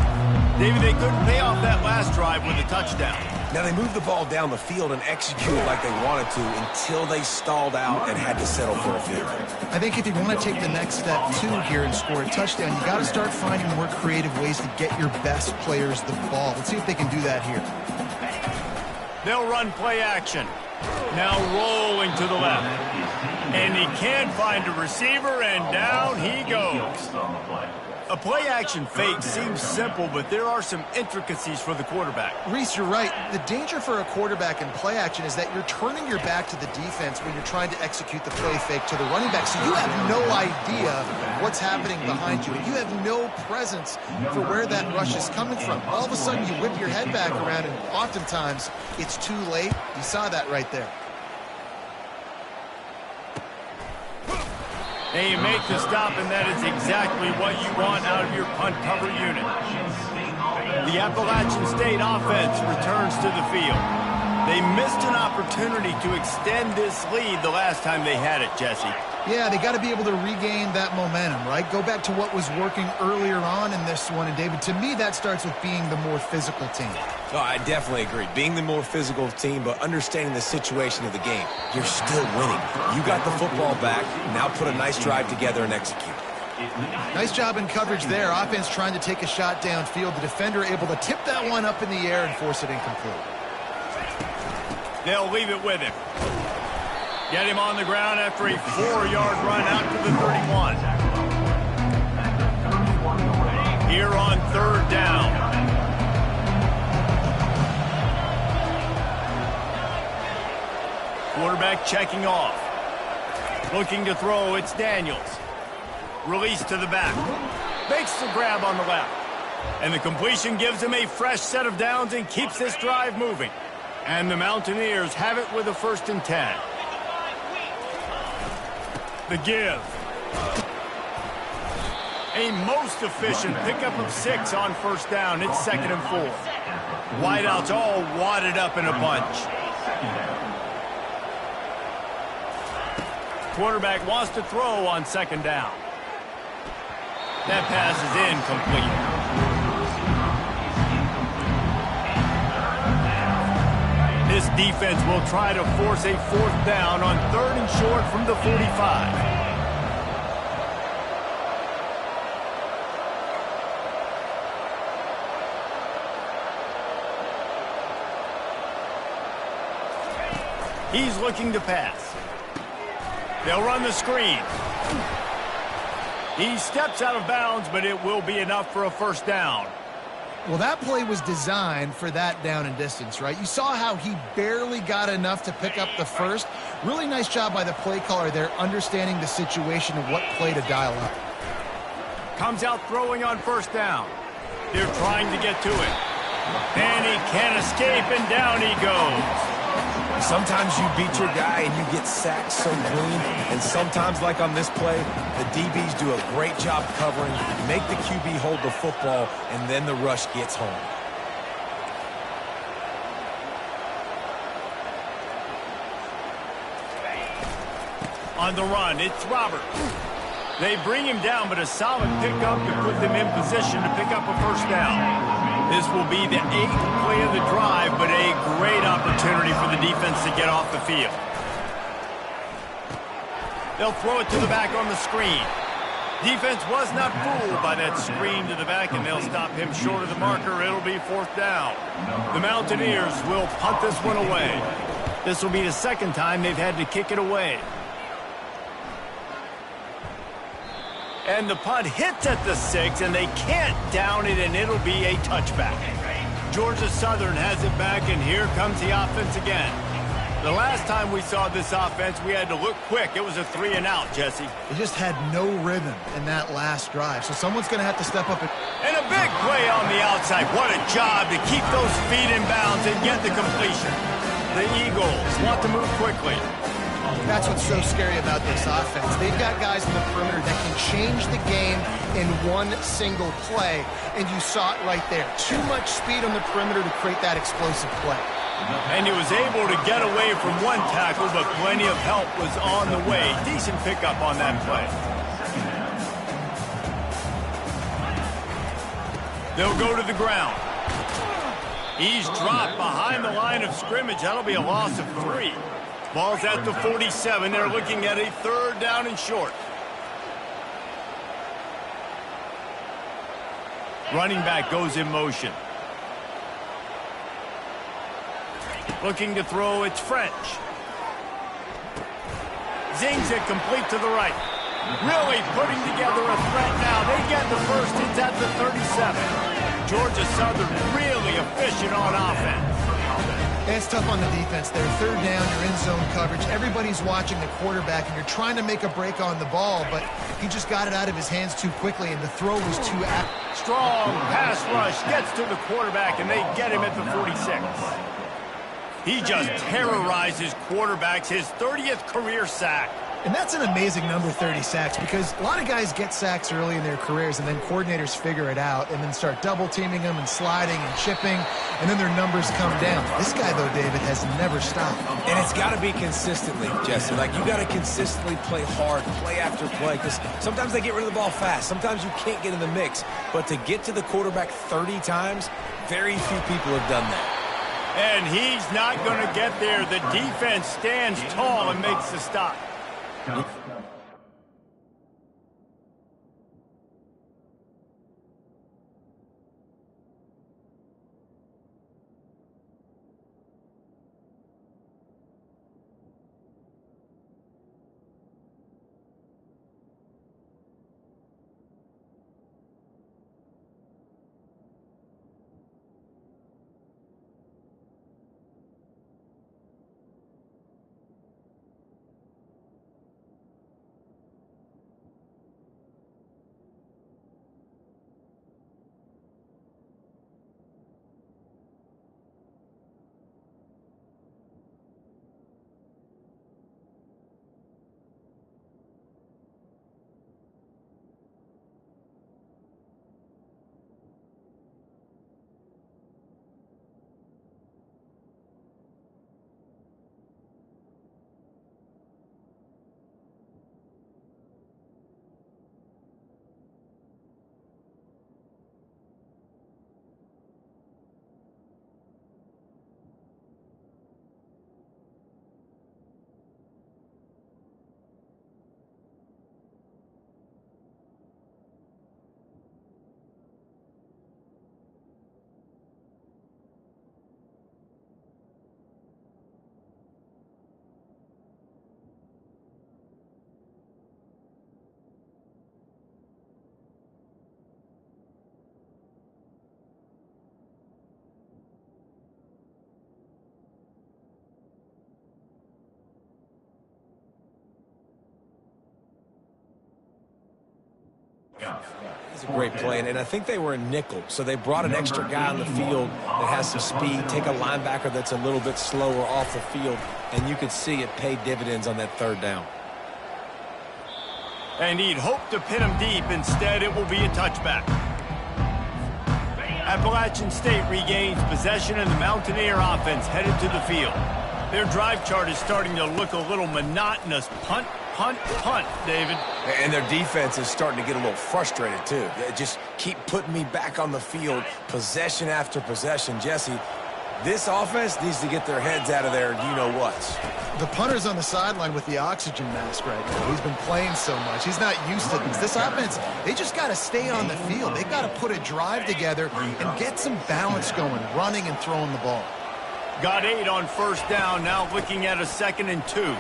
David, they couldn't pay off that last drive with a touchdown. Now, they moved the ball down the field and executed like they wanted to until they stalled out and had to settle for a field. I think if you want to take the next step, too, here and score a touchdown, you got to start finding more creative ways to get your best players the ball. Let's see if they can do that here. They'll run play action. Now rolling to the left. And he can't find a receiver, and down he goes. A play-action fake seems simple, but there are some intricacies for the quarterback. Reese, you're right. The danger for a quarterback in play-action is that you're turning your back to the defense when you're trying to execute the play fake to the running back. So you have no idea what's happening behind you. You have no presence for where that rush is coming from. All of a sudden, you whip your head back around, and oftentimes it's too late. You saw that right there. And you make the stop, and that is exactly what you want out of your punt cover unit. The Appalachian State offense returns to the field. They missed an opportunity to extend this lead the last time they had it, Jesse. Yeah, they got to be able to regain that momentum, right? Go back to what was working earlier on in this one. And, David, to me, that starts with being the more physical team. Oh, I definitely agree. Being the more physical team, but understanding the situation of the game. You're still winning. You got the football back. Now put a nice drive together and execute. Nice job in coverage there. Offense trying to take a shot downfield. The defender able to tip that one up in the air and force it incomplete. They'll leave it with him. Get him on the ground after a 4-yard run out to the 31. Here on 3rd down. Quarterback checking off. Looking to throw, it's Daniels. Release to the back. Makes the grab on the left. And the completion gives him a fresh set of downs and keeps this drive moving. And the Mountaineers have it with a 1st and 10. The give. A most efficient pickup of 6 on 1st down. It's 2nd and 4. Wideouts all wadded up in a bunch. Quarterback wants to throw on 2nd down. That pass is incomplete. This defense will try to force a 4th down on 3rd and short from the 45. He's looking to pass. They'll run the screen. He steps out of bounds, but it will be enough for a 1st down. Well, that play was designed for that down and distance, right? You saw how he barely got enough to pick up the first. Really nice job by the play caller there, understanding the situation and what play to dial up. Comes out throwing on 1st down. They're trying to get to it. And he can't escape, and down he goes. Sometimes you beat your guy and you get sacked so clean, and sometimes, like on this play, the DBs do a great job covering, make the QB hold the football, and then the rush gets home. On the run, it's Robert. They bring him down, but a solid pickup to put them in position to pick up a 1st down. This will be the 8th play of the drive, but a great opportunity for the defense to get off the field. They'll throw it to the back on the screen. Defense was not fooled by that screen to the back, and they'll stop him short of the marker. It'll be 4th down. The Mountaineers will punt this one away. This will be the second time they've had to kick it away. And the punt hits at the 6, and they can't down it, and it'll be a touchback. Georgia Southern has it back, and here comes the offense again. The last time we saw this offense, we had to look quick. It was a 3-and-out, Jesse. They just had no rhythm in that last drive, so someone's going to have to step up. And a big play on the outside. What a job to keep those feet in bounds and get the completion. The Eagles want to move quickly. That's what's so scary about this offense. They've got guys in the perimeter that can change the game in one single play, and you saw it right there. Too much speed on the perimeter to create that explosive play. And he was able to get away from one tackle, but plenty of help was on the way. Decent pickup on that play. They'll go to the ground. He's dropped behind the line of scrimmage. That'll be a loss of 3. Ball's at the 47. They're looking at a 3rd down and short. Running back goes in motion. Looking to throw, it's French. Zings it complete to the right. Really putting together a threat now. They get the first. It's at the 37. Georgia Southern really efficient on offense. It's tough on the defense there. 3rd down, you're in zone coverage. Everybody's watching the quarterback, and you're trying to make a break on the ball, but he just got it out of his hands too quickly, and the throw was too apt. Strong pass rush gets to the quarterback, and they get him at the 46. He just terrorizes quarterbacks, his 30th career sack. And that's an amazing number, 30 sacks, because a lot of guys get sacks early in their careers, and then coordinators figure it out and then start double-teaming them and sliding and chipping, and then their numbers come down. This guy, though, David, has never stopped. And it's got to be consistently, Jesse. Like, you got to consistently play hard, play after play, because sometimes they get rid of the ball fast. Sometimes you can't get in the mix. But to get to the quarterback 30 times, very few people have done that. And he's not going to get there. The defense stands tall and makes the stop. It's a great play, and I think they were in nickel, so they brought an extra guy on the field that has some speed, take a linebacker that's a little bit slower off the field, and you could see it paid dividends on that 3rd down. And he'd hoped to pin him deep. Instead, it will be a touchback. Appalachian State regains possession, and the Mountaineer offense headed to the field. Their drive chart is starting to look a little monotonous. Punt, punt, punt, David. And their defense is starting to get a little frustrated, too. They just keep putting me back on the field, possession after possession. Jesse, This offense needs to get their heads out of there, you-know-whats. The punter's on the sideline with the oxygen mask right now. He's been playing so much. He's not used to this. This offense, they just got to stay on the field. They got to put a drive together and get some balance going, running and throwing the ball. Got 8 on first down, now looking at a 2nd and 2.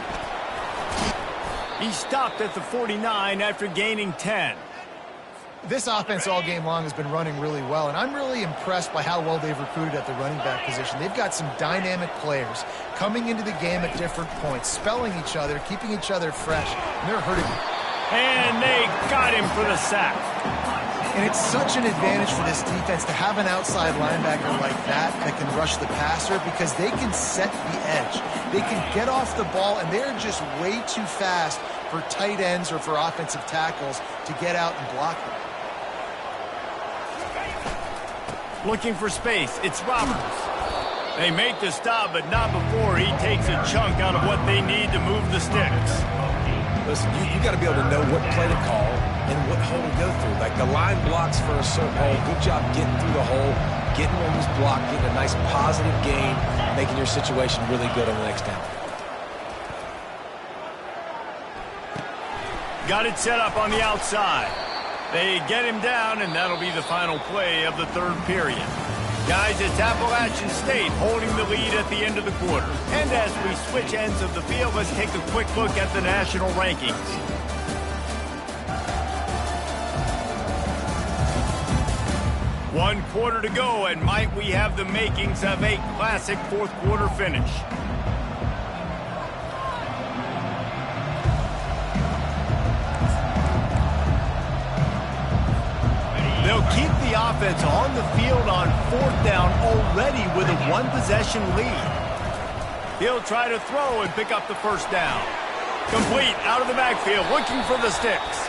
He stopped at the 49 after gaining 10. This offense all game long has been running really well, and I'm really impressed by how well they've recruited at the running back position. They've got some dynamic players coming into the game at different points, spelling each other, keeping each other fresh, and they're hurting. And they got him for the sack. And it's such an advantage for this defense to have an outside linebacker like that can rush the passer because they can set the edge. They can get off the ball, and they're just way too fast for tight ends or for offensive tackles to get out and block them. Looking for space, it's Roberts. They make the stop, but not before he takes a chunk out of what they need to move the sticks. Listen, you got to be able to know what play to call and what hole to go through. Like the line blocks for a certain hole. Good job getting through the hole, getting where he's blocked, getting a nice positive gain, making your situation really good on the next down. Got it set up on the outside. They get him down, and that'll be the final play of the 3rd period. Guys, it's Appalachian State holding the lead at the end of the quarter. And as we switch ends of the field, let's take a quick look at the national rankings. One quarter to go, and might we have the makings of a classic 4th quarter finish. They'll keep the offense on the field on 4th down already with a 1-possession lead. He'll try to throw and pick up the 1st down. Complete out of the backfield, looking for the sticks.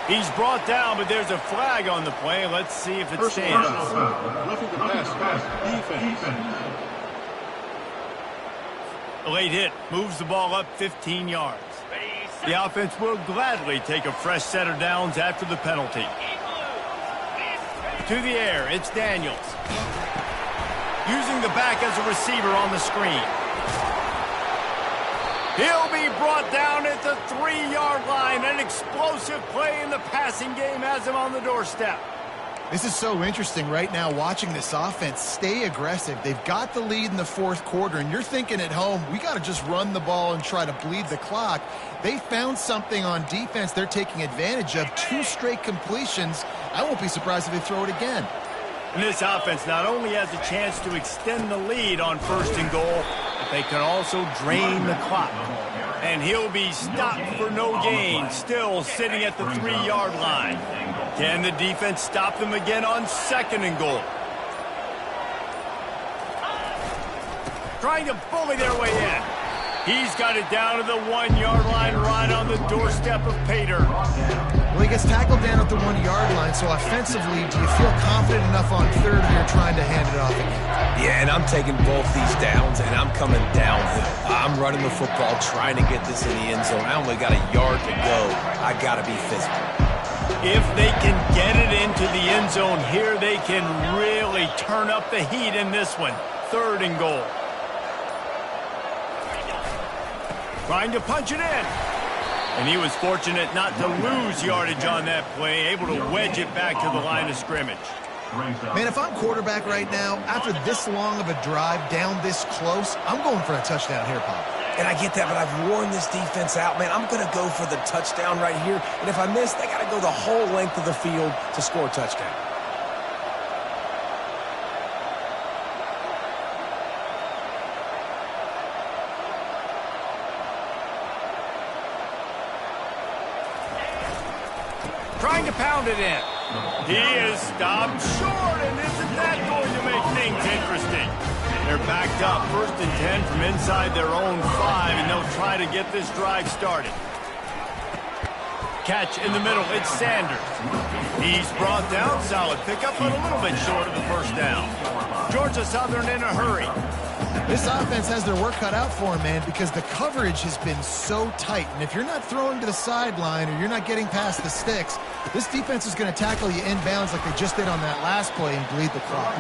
He's brought down, but there's a flag on the play. Let's see if it stands. A late hit moves the ball up 15 yards. The offense will gladly take a fresh set of downs after the penalty. To the air, it's Daniels. Using the back as a receiver on the screen. He'll be brought down at the 3-yard line. An explosive play in the passing game has him on the doorstep. This is so interesting right now watching this offense stay aggressive. They've got the lead in the 4th quarter, and you're thinking at home, we got to just run the ball and try to bleed the clock. They found something on defense they're taking advantage of. 2 straight completions. I won't be surprised if they throw it again. And this offense not only has a chance to extend the lead on 1st and goal, but they can also drain the clock. And he'll be stopped for no gain, still sitting at the 3-yard line. Can the defense stop them again on 2nd and goal? Trying to bully their way in. He's got it down to the 1-yard line, right on the doorstep of Pater. Well, he gets tackled down at the 1-yard line, so offensively, do you feel confident enough on 3rd here trying to hand it off again? Yeah, and I'm taking both these downs, and I'm coming downhill. I'm running the football, trying to get this in the end zone. I only got a yard to go. I got to be physical. If they can get it into the end zone here, they can really turn up the heat in this one. 3rd and goal. Trying to punch it in. And he was fortunate not to lose yardage on that play, able to wedge it back to the line of scrimmage. Man, if I'm quarterback right now, after this long of a drive down this close, I'm going for a touchdown here, Pop. And I get that, but I've worn this defense out, man. I'm going to go for the touchdown right here. And if I miss, they got to go the whole length of the field to score a touchdown. Trying to pound it in. He is stopped short, and isn't that going to make things interesting? They're backed up 1st and 10 from inside their own 5, and they'll try to get this drive started. Catch in the middle, it's Sanders. He's brought down, solid pickup, but a little bit short of the 1st down. Georgia Southern in a hurry. This offense has their work cut out for them, man, because the coverage has been so tight. And if you're not throwing to the sideline or you're not getting past the sticks, this defense is going to tackle you inbounds like they just did on that last play and bleed the clock.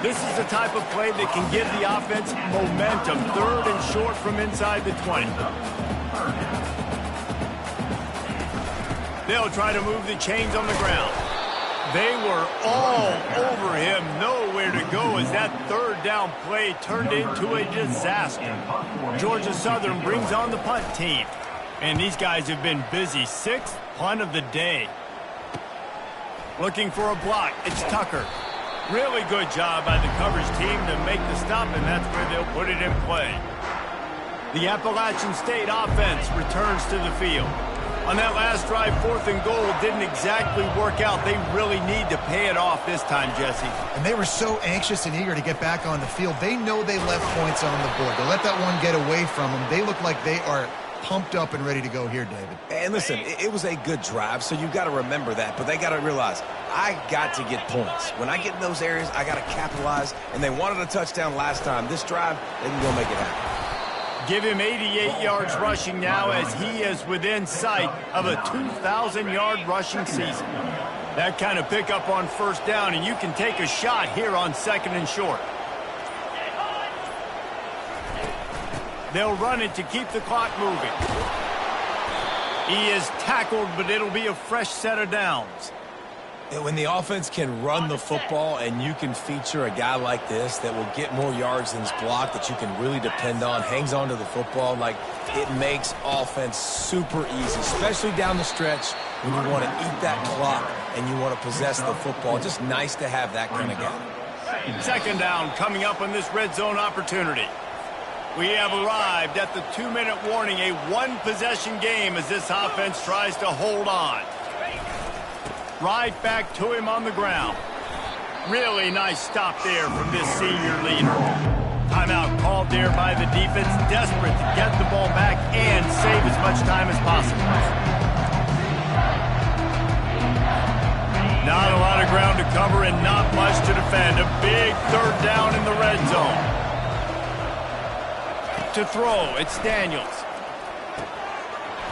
This is the type of play that can give the offense momentum. 3rd and short from inside the 20. They'll try to move the chains on the ground. They were all over him. Nowhere to go as that 3rd down play turned into a disaster. Georgia Southern brings on the punt team. And these guys have been busy. 6th punt of the day. Looking for a block. It's Tucker. Really good job by the coverage team to make the stop, and that's where they'll put it in play. The Appalachian State offense returns to the field. On that last drive, 4th and goal didn't exactly work out. They really need to pay it off this time, Jesse. And they were so anxious and eager to get back on the field. They know they left points on the board. To let that one get away from them, they look like they are pumped up and ready to go here, David. And listen, it was a good drive, so you've got to remember that. But they got to realize, I got to get points. When I get in those areas, I got to capitalize. And they wanted a touchdown last time. This drive, they can go make it happen. Give him 88 yards rushing now as he is within sight of a 2,000-yard rushing season. That kind of pickup on 1st down, and you can take a shot here on 2nd and short. They'll run it to keep the clock moving. He is tackled, but it'll be a fresh set of downs. And when the offense can run the football and you can feature a guy like this that will get more yards than's blocked, that you can really depend on, hangs on to the football, like it makes offense super easy, especially down the stretch when you want to eat that clock and you want to possess the football. Just nice to have that kind of guy. 2nd down coming up on this red zone opportunity. We have arrived at the 2-minute warning, a 1-possession game as this offense tries to hold on. Right back to him on the ground. Really nice stop there from this senior leader. Timeout called there by the defense, desperate to get the ball back and save as much time as possible. Not a lot of ground to cover and not much to defend. A big 3rd down in the red zone. To throw, it's Daniels.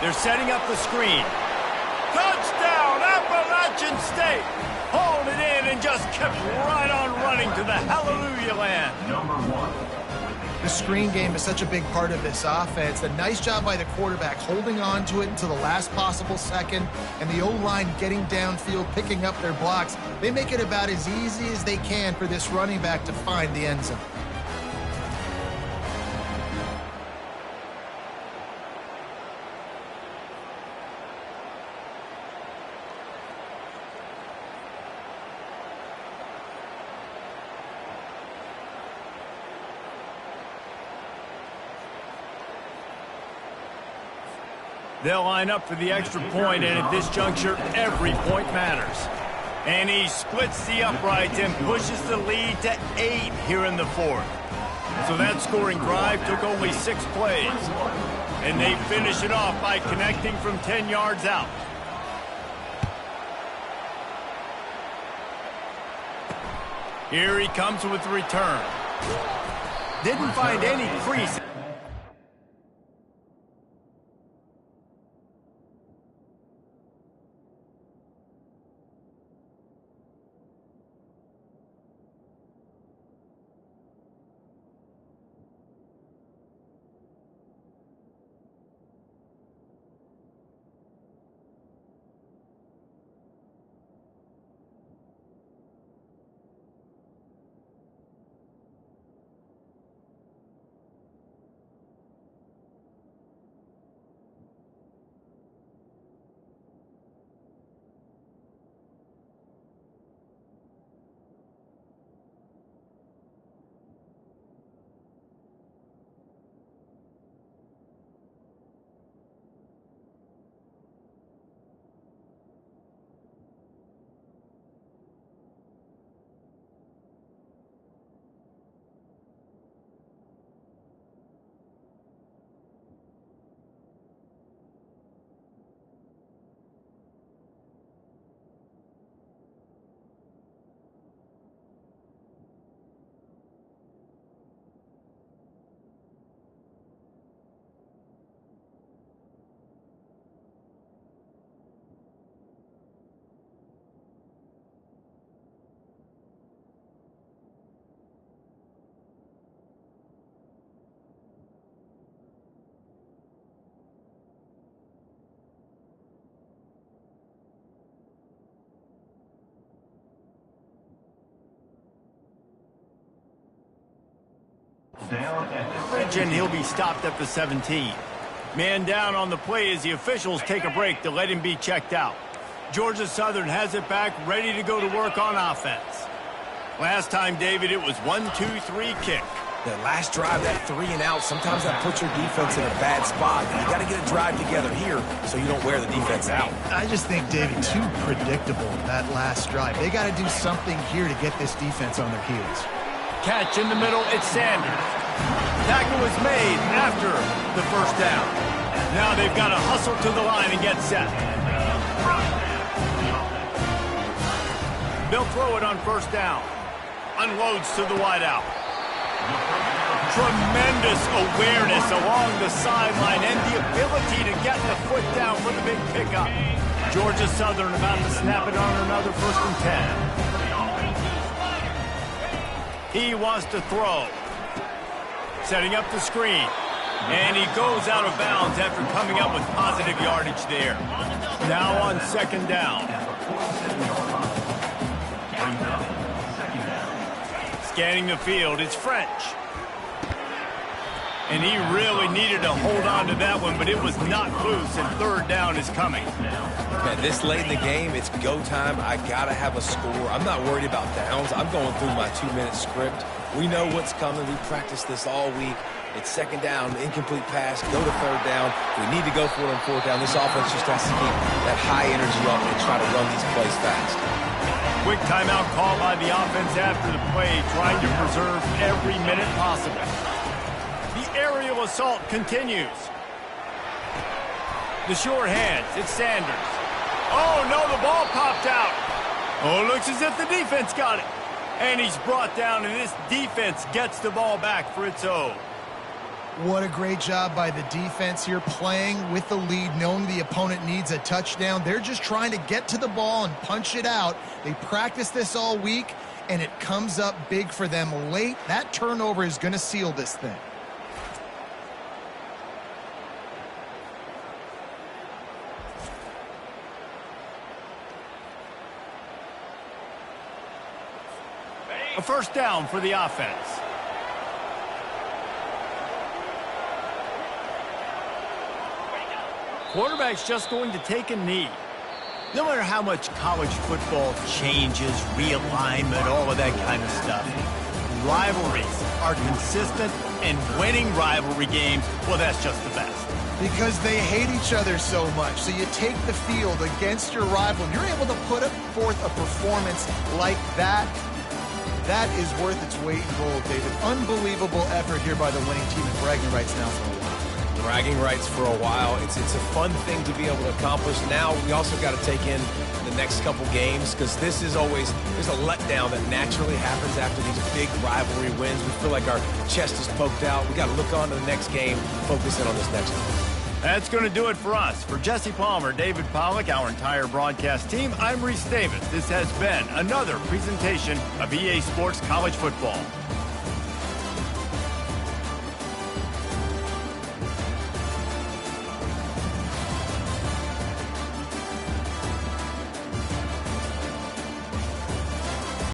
They're setting up the screen. Touchdown, Appalachian State. Hauled it in and just kept right on running to the hallelujah land. Number 1. The screen game is such a big part of this offense. A nice job by the quarterback holding on to it until the last possible second, and the O-line getting downfield, picking up their blocks. They make it about as easy as they can for this running back to find the end zone. They'll line up for the extra point, and at this juncture, every point matters. And he splits the uprights and pushes the lead to 8 here in the 4th. So that scoring drive took only 6 plays. And they finish it off by connecting from 10 yards out. Here he comes with the return. Didn't find any crease. down at the And he'll be stopped at the 17. Man down on the play as the officials take a break to let him be checked out. Georgia Southern has it back, ready to go to work on offense. Last time, David, it was 1-2-3 kick. That last drive, that 3 and out, sometimes that puts your defense in a bad spot. You got to get a drive together here so you don't wear the defense out. I just think, David, too predictable, that last drive. They got to do something here to get this defense on their heels. Catch in the middle, it's Sanders. Tackle was made after the first down. Now they've got to hustle to the line and get set. They'll throw it on first down. Unloads to the wideout. Tremendous awareness along the sideline and the ability to get the foot down for the big pickup. Georgia Southern about to snap it on another 1st and 10. He wants to throw. Setting up the screen. And he goes out of bounds after coming up with positive yardage there. Now on 2nd down. Scanning the field, it's French. And he really needed to hold on to that one, but it was not loose, and 3rd down is coming. Man, this late in the game, it's go time. I got to have a score. I'm not worried about downs. I'm going through my 2-minute script. We know what's coming. We practiced this all week. It's 2nd down, incomplete pass, go to 3rd down. We need to go for it on 4th down. This offense just has to keep that high energy up and try to run these plays fast. Quick timeout call by the offense after the play, trying to preserve every minute possible. The aerial assault continues. The sure hands, it's Sanders. Oh, no, the ball popped out. Oh, looks as if the defense got it. And he's brought down, and this defense gets the ball back for its own. What a great job by the defense here, playing with the lead, knowing the opponent needs a touchdown. They're just trying to get to the ball and punch it out. They practice this all week, and it comes up big for them late. That turnover is going to seal this thing. A 1st down for the offense. Quarterback's just going to take a knee. No matter how much college football changes, realignment, all of that kind of stuff, rivalries are consistent, and winning rivalry games, well, that's just the best. Because they hate each other so much. So you take the field against your rival, and you're able to put forth a performance like that. That is worth its weight in gold, David. Unbelievable effort here by the winning team, and bragging rights now for a while. Bragging rights for a while. It's a fun thing to be able to accomplish. Now we also got to take in the next couple games, because this is always, there's a letdown that naturally happens after these big rivalry wins. We feel like our chest is poked out. We got to look on to the next game, focus in on this next one. That's going to do it for us. For Jesse Palmer, David Pollack, our entire broadcast team, I'm Reese Davis. This has been another presentation of EA Sports College Football.